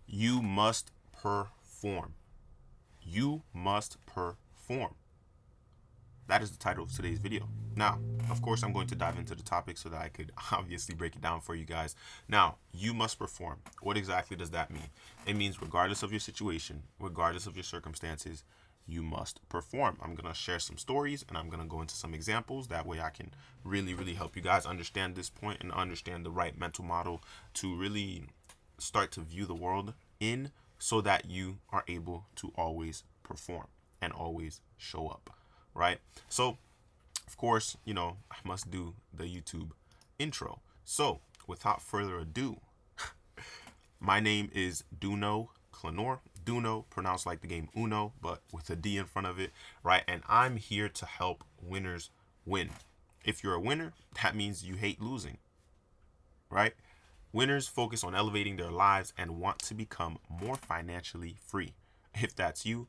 You must perform. You must perform. That is the title of today's video. Now, of course, I'm going to dive into the topic so that I could obviously break it down for you guys. Now, you must perform. What exactly does that mean? It means regardless of your situation, regardless of your circumstances, you must perform. I'm going to share some stories and I'm going to go into some examples. That way I can really help you guys understand this point and understand the right mental model to really start to view the world in, so that you are able to always perform and always show up, right? So, of course, I must do the YouTube intro. So, without further ado, my name is Duno Clanor. Duno, pronounced like the game Uno, but with a D in front of it, right? And I'm here to help winners win. If you're a winner, that means you hate losing, right? Winners focus on elevating their lives and want to become more financially free. If that's you,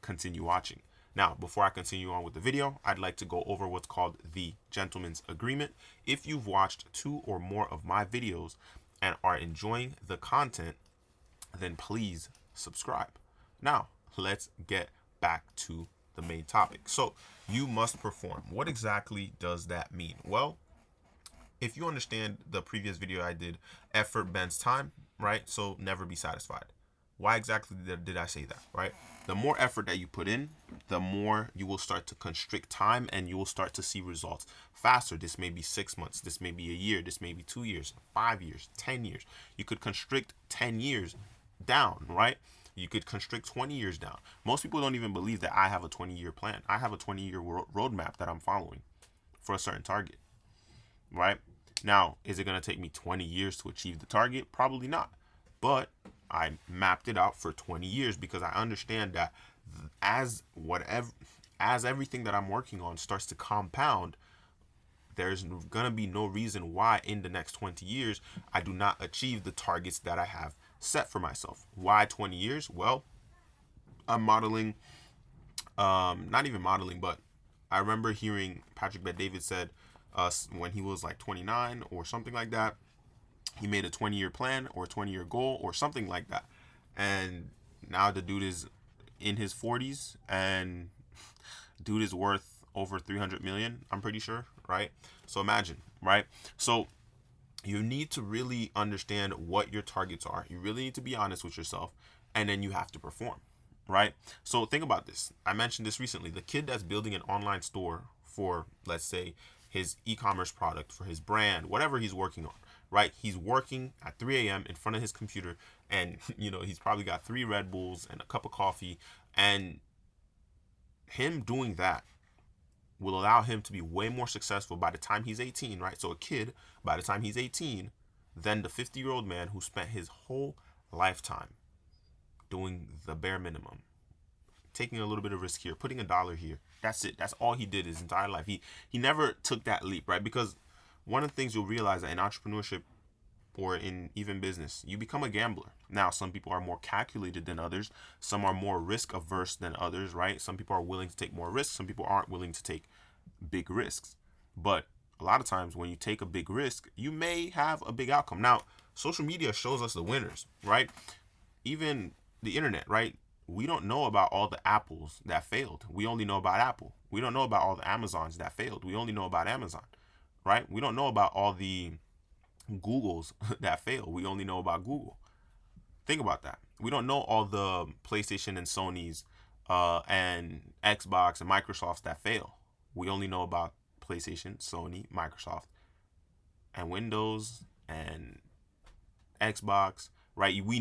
continue watching. Now, before I continue on with the video, I'd like to go over what's called the Gentleman's Agreement. If you've watched 2 or more of my videos and are enjoying the content, then please subscribe. Now, let's get back to the main topic. So, you must perform. What exactly does that mean? Well, if you understand the previous video I did, effort bends time, right? So never be satisfied. Why exactly did I say that, right? The more effort that you put in, the more you will start to constrict time and you will start to see results faster. This may be 6 months, this may be a year, this may be 2 years, 5 years, 10 years. You could constrict 10 years down, right? You could constrict 20 years down. Most people don't even believe that I have a 20-year plan. I have a 20-year roadmap that I'm following for a certain target, right? Now, is it going to take me 20 years to achieve the target? Probably not. But I mapped it out for 20 years because I understand that as everything that I'm working on starts to compound, there's going to be no reason why in the next 20 years I do not achieve the targets that I have set for myself. Why 20 years? Well, I'm modeling, not even modeling, but I remember hearing Patrick Bet-David said, when he was like 29 or something like that, he made a 20-year plan or a 20-year goal or something like that. And now the dude is in his 40s and dude is worth over 300 million, I'm pretty sure, right? So imagine, right? So you need to really understand what your targets are. You really need to be honest with yourself, and then you have to perform, right? So think about this. I mentioned this recently. The kid that's building an online store for, let's say, his e-commerce product, for his brand, whatever he's working on, right? He's working at 3 a.m. in front of his computer, and he's probably got 3 Red Bulls and a cup of coffee, and him doing that will allow him to be way more successful by the time he's 18, right? So a kid, by the time he's 18, than the 50-year-old man who spent his whole lifetime doing the bare minimum, taking a little bit of risk here, putting $1 here. That's it. That's all he did his entire life. He never took that leap, right? Because one of the things you'll realize that in entrepreneurship or in even business, you become a gambler. Now, some people are more calculated than others. Some are more risk averse than others, right? Some people are willing to take more risks. Some people aren't willing to take big risks. But a lot of times when you take a big risk, you may have a big outcome. Now, social media shows us the winners, right? Even the internet, right? We don't know about all the Apples that failed. We only know about Apple. We don't know about all the Amazons that failed. We only know about Amazon, right? We don't know about all the Googles that fail. We only know about Google. Think about that. We don't know all the PlayStation and Sony's and Xbox and Microsofts that fail. We only know about PlayStation, Sony, Microsoft, and Windows and Xbox, right? We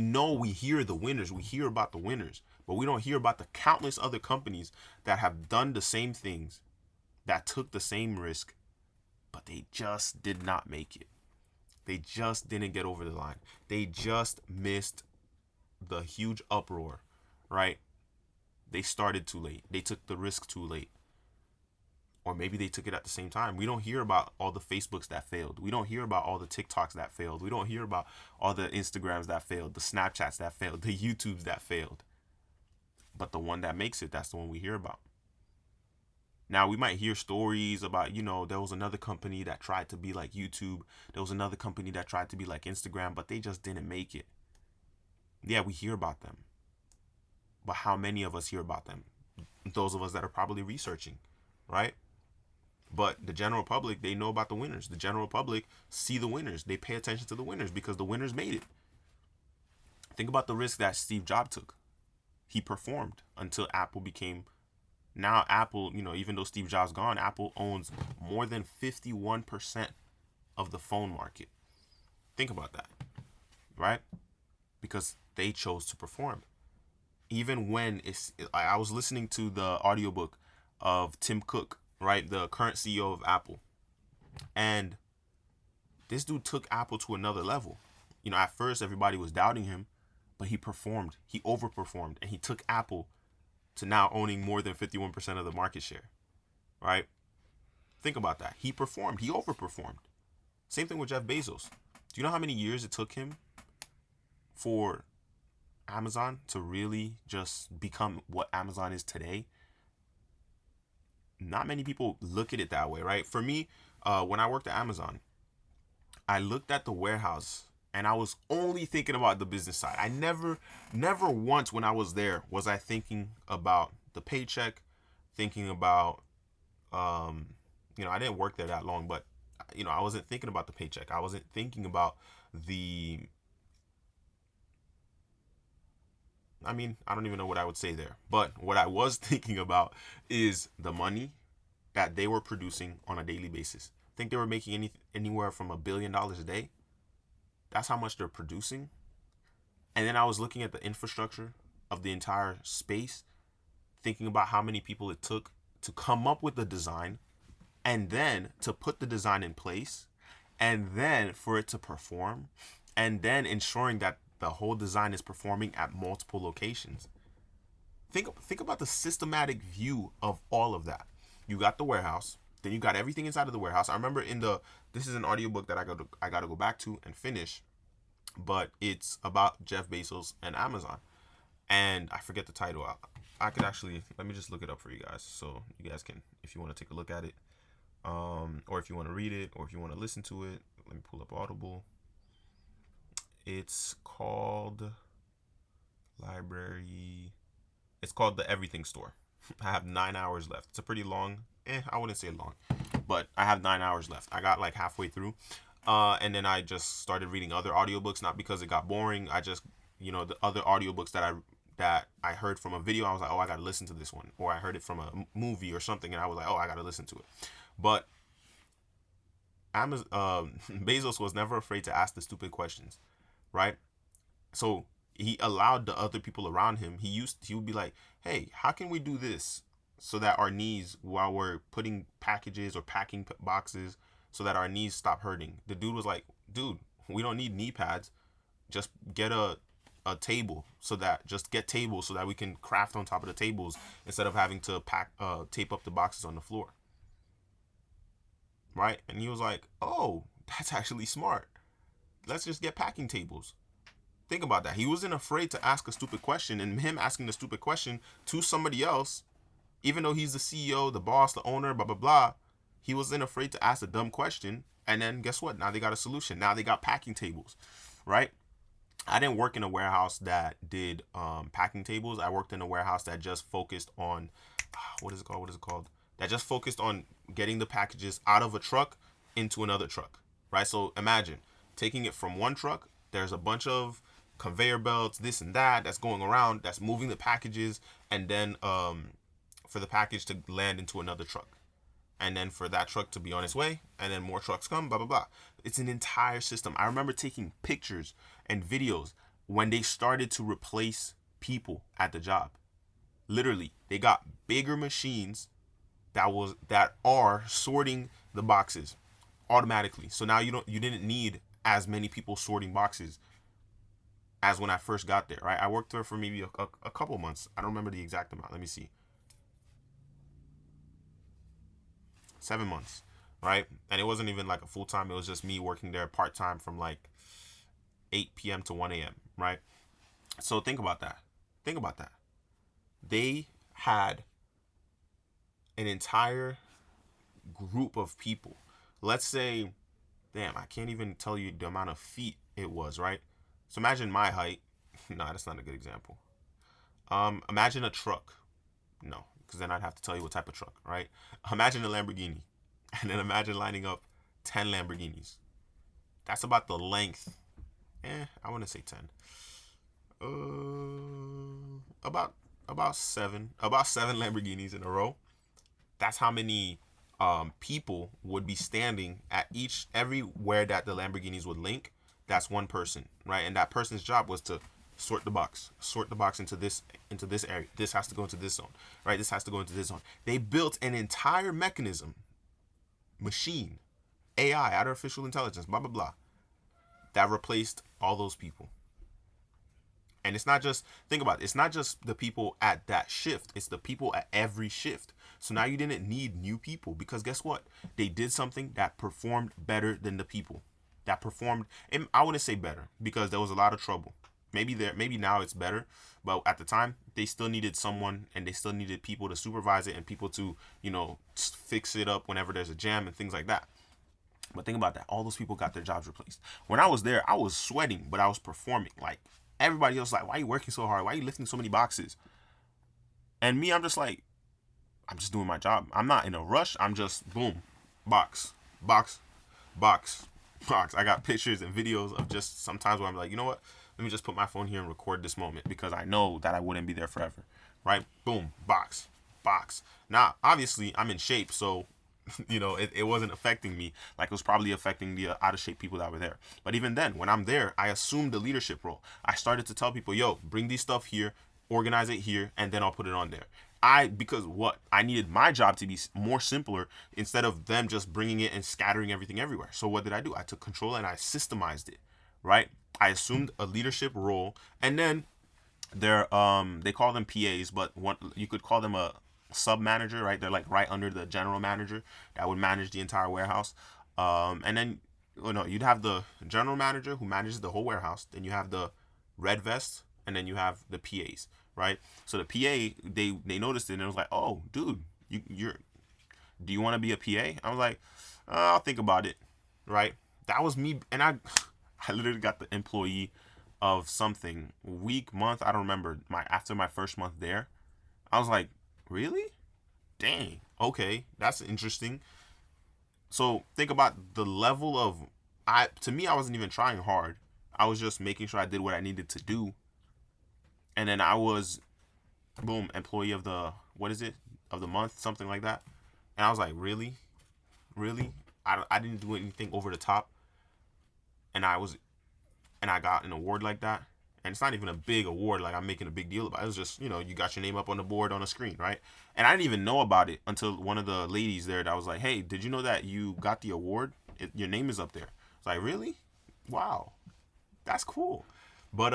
hear the winners. We hear about the winners, but we don't hear about the countless other companies that have done the same things, that took the same risk, but they just did not make it. They just didn't get over the line. They just missed the huge uproar, right? They started too late. They took the risk too late. Or maybe they took it at the same time. We don't hear about all the Facebooks that failed. We don't hear about all the TikToks that failed. We don't hear about all the Instagrams that failed, the Snapchats that failed, the YouTubes that failed. But the one that makes it, that's the one we hear about. Now, we might hear stories about, there was another company that tried to be like YouTube. There was another company that tried to be like Instagram, but they just didn't make it. Yeah, we hear about them, but how many of us hear about them? Those of us that are probably researching, right? But the general public, they know about the winners. The general public see the winners. They pay attention to the winners because the winners made it. Think about the risk that Steve Jobs took. He performed until Apple became, now Apple, even though Steve Jobs gone, Apple owns more than 51% of the phone market. Think about that, right? Because they chose to perform. Even when I was listening to the audiobook of Tim Cook, right, the current CEO of Apple, and this dude took Apple to another level. At first everybody was doubting him, but he performed. He overperformed, and he took Apple to now owning more than 51% of the market share, right? Think about that. He performed. He overperformed. Same thing with Jeff Bezos. Do you know how many years it took him for Amazon to really just become what Amazon is today? Not many people look at it that way, right? For me, when I worked at Amazon, I looked at the warehouse and I was only thinking about the business side. I never once when I was there was I thinking about the paycheck, thinking about, I didn't work there that long, but I wasn't thinking about the paycheck. I wasn't thinking about I don't even know what I would say there. But what I was thinking about is the money that they were producing on a daily basis. I think they were making anywhere from $1 billion a day. That's how much they're producing. And then I was looking at the infrastructure of the entire space, thinking about how many people it took to come up with the design, and then to put the design in place, and then for it to perform, and then ensuring that the whole design is performing at multiple locations. Think about the systematic view of all of that. You got the warehouse, then you got everything inside of the warehouse. I remember this is an audiobook that I got to go back to and finish, but it's about Jeff Bezos and Amazon. And I forget the title. I could actually, let me just look it up for you guys so you guys can, if you want to take a look at it, or if you want to read it, or if you want to listen to it. Let me pull up Audible. It's called It's called The Everything Store. I have 9 hours left. It's a pretty long, I wouldn't say long, but I have 9 hours left. I got like halfway through. And then I just started reading other audiobooks, not because it got boring. I just, the other audiobooks that I heard from a video, I was like, oh, I got to listen to this one. Or I heard it from a movie or something, and I was like, oh, I got to listen to it. But Bezos was never afraid to ask the stupid questions, right? So he allowed the other people around him. He would be like, hey, how can we do this so that our knees, while we're putting packages or packing boxes, so that our knees stop hurting? The dude was like, dude, we don't need knee pads. Just get a table, get tables so that we can craft on top of the tables instead of having to tape up the boxes on the floor. Right? And he was like, oh, that's actually smart. Let's just get packing tables. Think about that. He wasn't afraid to ask a stupid question, and him asking the stupid question to somebody else, even though he's the CEO, the boss, the owner, blah, blah, blah, he wasn't afraid to ask a dumb question. And then guess what? Now they got a solution. Now they got packing tables, right? I didn't work in a warehouse that did packing tables. I worked in a warehouse that just focused on, what is it called? That just focused on getting the packages out of a truck into another truck, right? So imagine taking it from one truck. There's a bunch of conveyor belts, this and that's going around, that's moving the packages, and then for the package to land into another truck, and then for that truck to be on its way, and then more trucks come, blah, blah, blah. It's an entire system. I remember taking pictures and videos when they started to replace people at the job. Literally, they got bigger machines that are sorting the boxes automatically. So now you didn't need as many people sorting boxes as when I first got there, right? I worked there for maybe a couple months. I don't remember the exact amount. Let me see. 7 months, right? And it wasn't even like a full time. It was just me working there part time from like 8 p.m. to 1 a.m., right? So think about that. They had an entire group of people. Let's say, damn, I can't even tell you the amount of feet it was, right? So imagine my height. No, that's not a good example. Imagine a truck. No, because then I'd have to tell you what type of truck, right? Imagine a Lamborghini, and then imagine lining up 10 Lamborghinis. That's about the length. I wouldn't say 10. About seven Lamborghinis in a row. That's how many people would be standing at everywhere that the Lamborghinis would link. That's one person, right? And that person's job was to sort the box into this area. This has to go into this zone, right? This has to go into this zone. They built an entire mechanism, machine, AI, artificial intelligence, blah blah blah, that replaced all those people. And it's not just, think about it, it's not just the people at that shift, it's the people at every shift. So now you didn't need new people, because guess what? They did something that performed better than the people. That performed, and I wouldn't say better, because there was a lot of trouble. Maybe now it's better, but at the time they still needed someone, and they still needed people to supervise it and people to, fix it up whenever there's a jam and things like that. But think about that. All those people got their jobs replaced. When I was there, I was sweating, but I was performing. Like, everybody else, like, why are you working so hard? Why are you lifting so many boxes? And me, I'm just like, I'm just doing my job. I'm not in a rush. I'm just, boom, box. I got pictures and videos of just sometimes where I'm like, you know what? Let me just put my phone here and record this moment, because I know that I wouldn't be there forever, right? Boom, box. Now, obviously, I'm in shape, so it wasn't affecting me like it was probably affecting the out of shape people that were there. But even then, when I'm there, I assumed the leadership role. I started to tell people, yo, bring these stuff here, organize it here, and then I'll put it on there. Because what I needed my job to be more simpler, instead of them just bringing it and scattering everything everywhere. So what did I do? I took control and I systemized it, right? I assumed a leadership role, and then they call them PAs, but you could call them a sub manager, right? They're like right under the general manager that would manage the entire warehouse. And then you'd have the general manager who manages the whole warehouse. Then you have the red vest, and then you have the PAs, right? So the PA, they noticed it, and it was like, oh, dude, do you want to be a PA? I was like, I'll think about it, right? That was me, and I literally got the employee of something month, I don't remember, after my first month there. I was like, really? Dang. Okay, that's interesting. So think about the level of, to me, I wasn't even trying hard. I was just making sure I did what I needed to do. And then I was, boom, employee of the, of the month, something like that. And I was like, really? I didn't do anything over the top. And I got an award like that. And it's not even a big award like I'm making a big deal about. It was just, you got your name up on the board on a screen, right? And I didn't even know about it until one of the ladies there that was like, hey, did you know that you got the award? Your name is up there. It's like, really? Wow. That's cool. But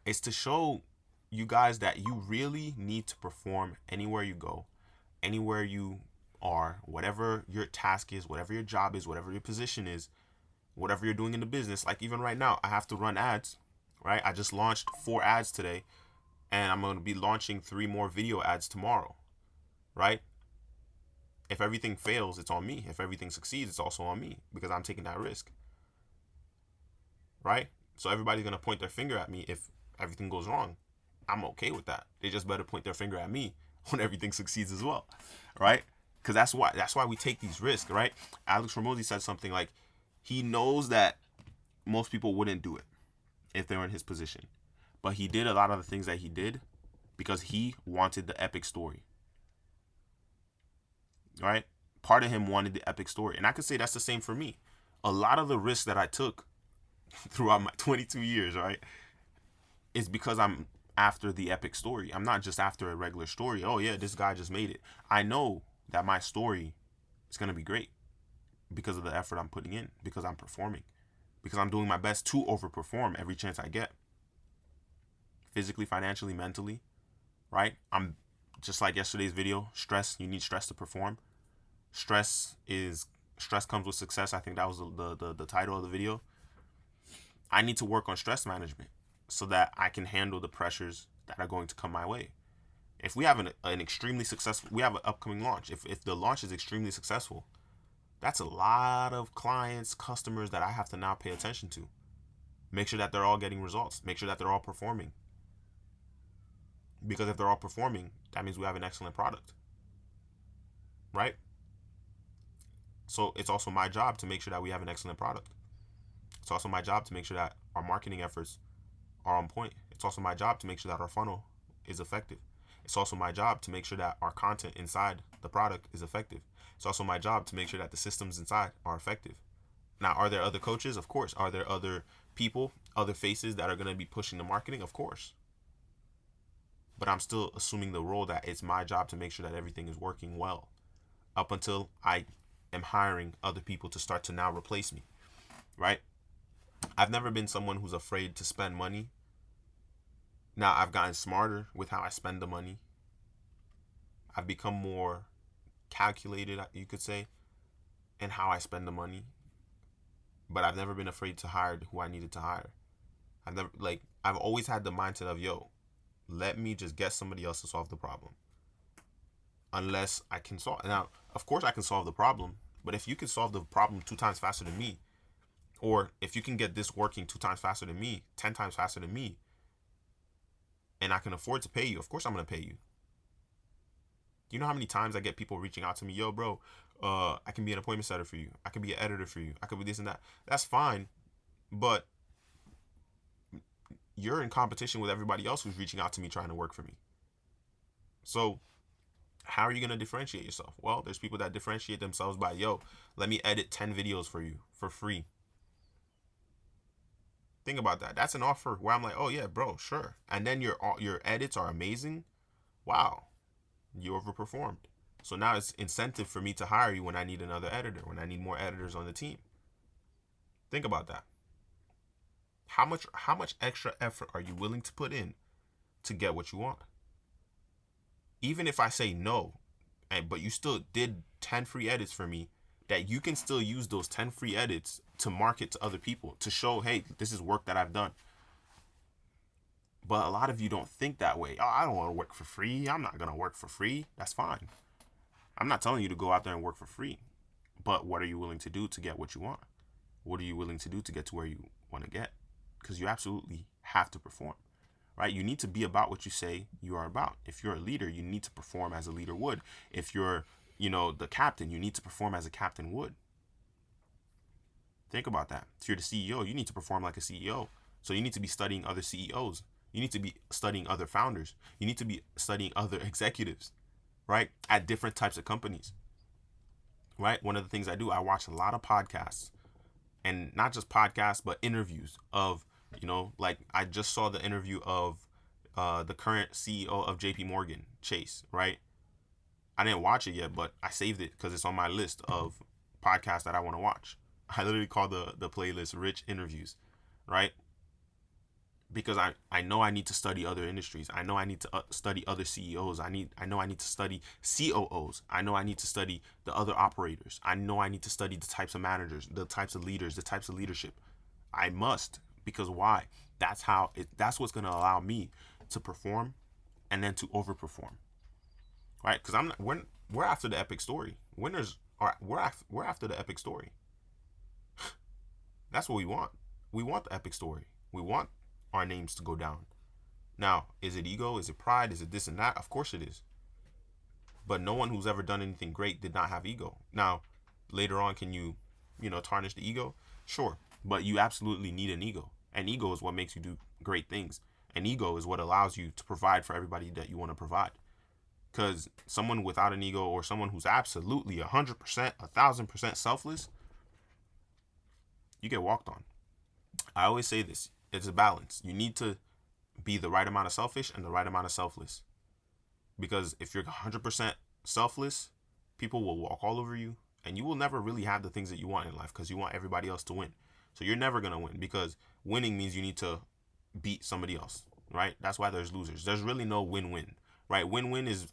it's to show you guys that you really need to perform anywhere you go, anywhere you are, whatever your task is, whatever your job is, whatever your position is, whatever you're doing in the business. Like even right now, I have to run ads, right? I just launched 4 ads today, and I'm going to be launching 3 more video ads tomorrow, right? If everything fails, it's on me. If everything succeeds, it's also on me, because I'm taking that risk, right? So everybody's going to point their finger at me if everything goes wrong. I'm okay with that. They just better point their finger at me when everything succeeds as well, right? Because that's why we take these risks, right? Alex Hormozi said something like, he knows that most people wouldn't do it if they were in his position, but he did a lot of the things that he did because he wanted the epic story, right? Part of him wanted the epic story. And I could say that's the same for me. A lot of the risks that I took throughout my 22 years, right, is because I'm after the epic story. I'm not just after a regular story. Oh yeah, this guy just made it. I know that my story is going to be great because of the effort I'm putting in, because I'm performing, because I'm doing my best to overperform every chance I get. Physically, financially, mentally, right? I'm just like yesterday's video, stress, you need stress to perform. Stress comes with success. I think that was the title of the video. I need to work on stress management so that I can handle the pressures that are going to come my way. If we have an extremely successful, we have an upcoming launch. If the launch is extremely successful, that's a lot of clients, customers that I have to now pay attention to. Make sure that they're all getting results. Make sure that they're all performing. Because if they're all performing, that means we have an excellent product, right? So it's also my job to make sure that we have an excellent product. It's also my job to make sure that our marketing efforts are on point. It's also my job to make sure that our funnel is effective. It's also my job to make sure that our content inside the product is effective. It's also my job to make sure that the systems inside are effective. Now, are there other coaches? Of course. Are there other people, other faces that are going to be pushing the marketing? Of course. But I'm still assuming the role that it's my job to make sure that everything is working well up until I am hiring other people to start to now replace me, right? I've never been someone who's afraid to spend money. Now, I've gotten smarter with how I spend the money. I've become more calculated, you could say, in how I spend the money. But I've never been afraid to hire who I needed to hire. I've always had the mindset of, yo, let me just get somebody else to solve the problem. Unless I can solve. Now, of course I can solve the problem, but if you can solve the problem 2 times faster than me, or if you can get this working 2 times faster than me, 10 times faster than me, and I can afford to pay you, of course I'm going to pay you. Do you know how many times I get people reaching out to me, yo, bro, I can be an appointment setter for you. I can be an editor for you. I could be this and that. That's fine, but you're in competition with everybody else who's reaching out to me trying to work for me. So how are you going to differentiate yourself? Well, there's people that differentiate themselves by, yo, let me edit 10 videos for you for free. Think about that. That's an offer where I'm like, oh yeah, bro, sure. And then your edits are amazing. Wow, you overperformed. So now it's incentive for me to hire you when I need another editor, when I need more editors on the team. Think about that. How much extra effort are you willing to put in to get what you want? Even if I say no, but you still did 10 free edits for me, that you can still use those 10 free edits to market to other people, to show, hey, this is work that I've done. But a lot of you don't think that way. Oh, I don't want to work for free. I'm not going to work for free. That's fine. I'm not telling you to go out there and work for free. But what are you willing to do to get what you want? What are you willing to do to get to where you want to get? Because you absolutely have to perform, right? You need to be about what you say you are about. If you're a leader, you need to perform as a leader would. If you're, the captain, you need to perform as a captain would. Think about that. If you're the CEO, you need to perform like a CEO. So you need to be studying other CEOs. You need to be studying other founders. You need to be studying other executives, right? At different types of companies, right? One of the things I do, I watch a lot of podcasts, and not just podcasts, but interviews of, like I just saw the interview of the current CEO of JP Morgan, Chase, right? I didn't watch it yet, but I saved it because it's on my list of podcasts that I want to watch. I literally call the playlist Rich Interviews, right? Because I know I need to study other industries. I know I need to study other CEOs. I know I need to study COOs. I know I need to study the other operators. I know I need to study the types of managers, the types of leaders, the types of leadership. I must, because why? That's what's going to allow me to perform and then to overperform, right? Because we're after the epic story. We're after the epic story. That's what we want. We want the epic story. We want our names to go down. Now, is it ego? Is it pride? Is it this and that? Of course it is. But no one who's ever done anything great did not have ego. Now, later on, can you, tarnish the ego? Sure. But you absolutely need an ego. And ego is what makes you do great things. And ego is what allows you to provide for everybody that you want to provide. Because someone without an ego, or someone who's absolutely 100%, 1,000% selfless, you get walked on. I always say this. It's a balance. You need to be the right amount of selfish and the right amount of selfless. Because if you're 100% selfless, people will walk all over you, and you will never really have the things that you want in life because you want everybody else to win. So you're never going to win, because winning means you need to beat somebody else, right? That's why there's losers. There's really no win-win, right? Win-win is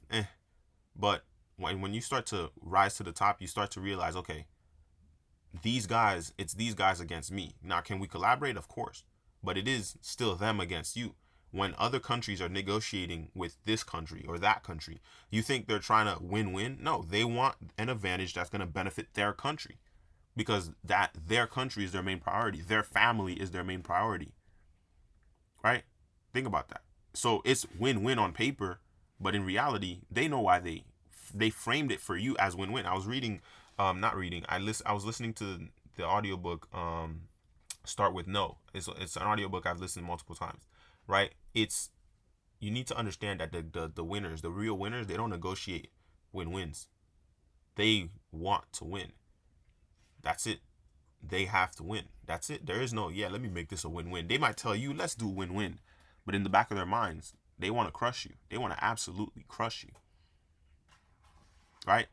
But when you start to rise to the top, you start to realize, okay, it's these guys against me. Now, can we collaborate? Of course. But it is still them against you. When other countries are negotiating with this country or that country, you think they're trying to win-win? No, they want an advantage that's going to benefit their country. because that their country is their main priority. Their family is their main priority, right? Think about that. So it's win-win on paper, but in reality, they know why they framed it for you as win-win. I was reading, not reading. I was listening to the audiobook, Start with No. It's an audiobook I've listened multiple times, right? It's you need to understand that the winners, the real winners, they don't negotiate win-wins. They want to win. That's it. They have to win. That's it. There is no, yeah, let me make this a win-win. They might tell you, let's do win-win. But in the back of their minds, they want to crush you. They want to absolutely crush you. Right?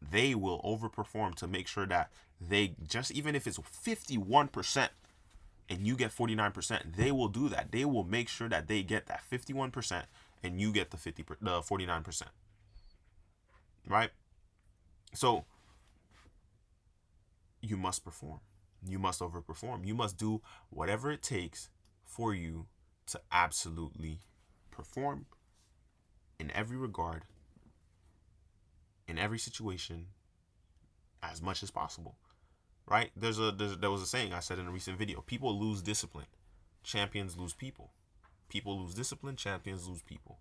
They will overperform to make sure that they just, even if it's 51% and you get 49%, they will do that. They will make sure that they get that 51% and you get the 49%. Right? So you must perform. You must overperform. You must do whatever it takes for you to absolutely perform in every regard, in every situation, as much as possible. Right? There was a saying I said in a recent video. People lose discipline. Champions lose people. People lose discipline. Champions lose people.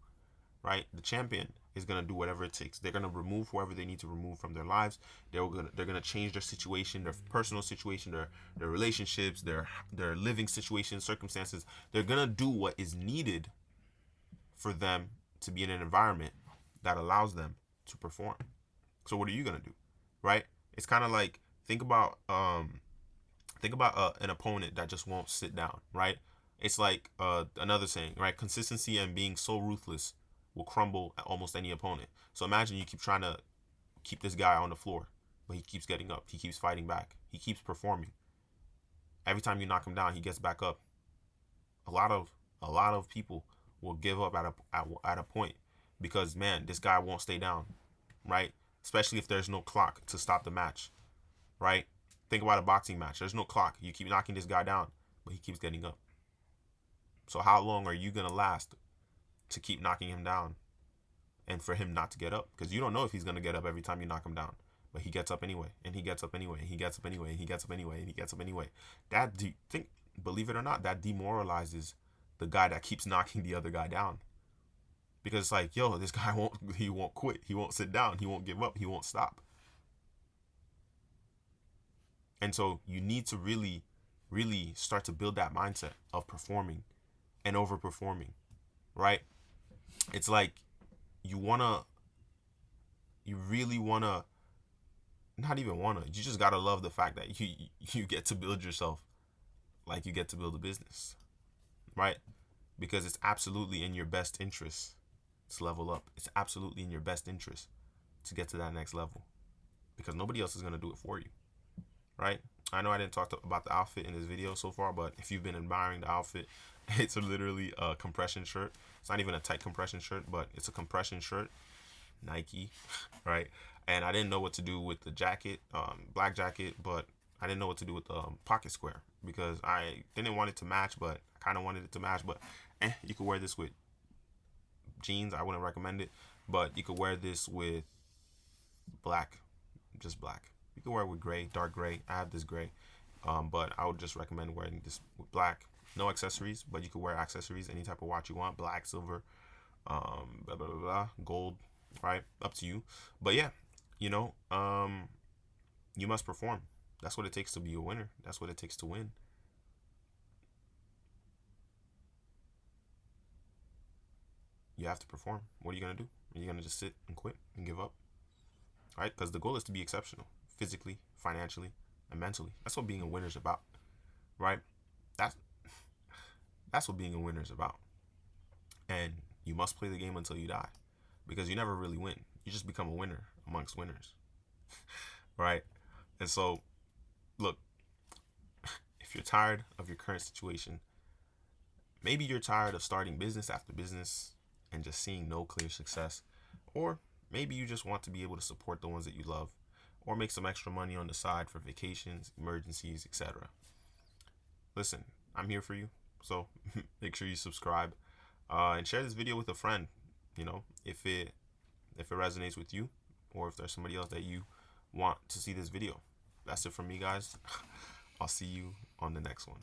Right? The champion is going to do whatever it takes. They're going to remove whoever they need to remove from their lives. They're going to change their situation, their personal situation, their relationships, their living situations, circumstances. They're going to do what is needed for them to be in an environment that allows them to perform. So what are you going to do? Right? It's kind of like think about an opponent that just won't sit down, right? It's like another saying, right? Consistency and being so ruthless will crumble at almost any opponent. So imagine you keep trying to keep this guy on the floor, but he keeps getting up. He keeps fighting back. He keeps performing. Every time you knock him down, he gets back up. A lot of people will give up at a point because, man, this guy won't stay down, right? Especially if there's no clock to stop the match, right? Think about a boxing match. There's no clock. You keep knocking this guy down, but he keeps getting up. So how long are you going to last to keep knocking him down and for him not to get up? Because you don't know if he's going to get up every time you knock him down. But he gets up anyway, and he gets up anyway, and he gets up anyway, and he gets up anyway, and he gets up anyway. Believe it or not, that demoralizes the guy that keeps knocking the other guy down. Because it's like, yo, this guy won't quit. He won't sit down. He won't give up. He won't stop. And so you need to really, really start to build that mindset of performing and overperforming, right? It's like you really wanna, not even wanna, you just gotta love the fact that you get to build yourself like you get to build a business, right? Because it's absolutely in your best interest to level up. It's absolutely in your best interest to get to that next level because nobody else is gonna do it for you, right? I know I didn't talk about the outfit in this video so far, but if you've been admiring the outfit, it's literally a compression shirt. It's not even a tight compression shirt, but it's a compression shirt, Nike, right? And I didn't know what to do with the jacket, black jacket, but I didn't know what to do with the pocket square because I didn't want it to match, but I kind of wanted it to match. But you could wear this with jeans. I wouldn't recommend it, but you could wear this with black, just black. You can wear it with gray, dark gray. I have this gray, but I would just recommend wearing this with black. No accessories, but you can wear accessories, any type of watch you want, black, silver, blah, blah, blah, blah, gold, right? Up to you. But yeah, you must perform. That's what it takes to be a winner. That's what it takes to win. You have to perform. What are you going to do? Are you going to just sit and quit and give up? Right? Because the goal is to be exceptional, physically, financially, and mentally. That's what being a winner is about, right? That's what being a winner is about. And you must play the game until you die because you never really win. You just become a winner amongst winners, right? And so, look, if you're tired of your current situation, maybe you're tired of starting business after business and just seeing no clear success, or maybe you just want to be able to support the ones that you love or make some extra money on the side for vacations, emergencies, etc. Listen, I'm here for you. So make sure you subscribe and share this video with a friend. If it resonates with you, or if there's somebody else that you want to see this video. that's it from me, guys. I'll see you on the next one.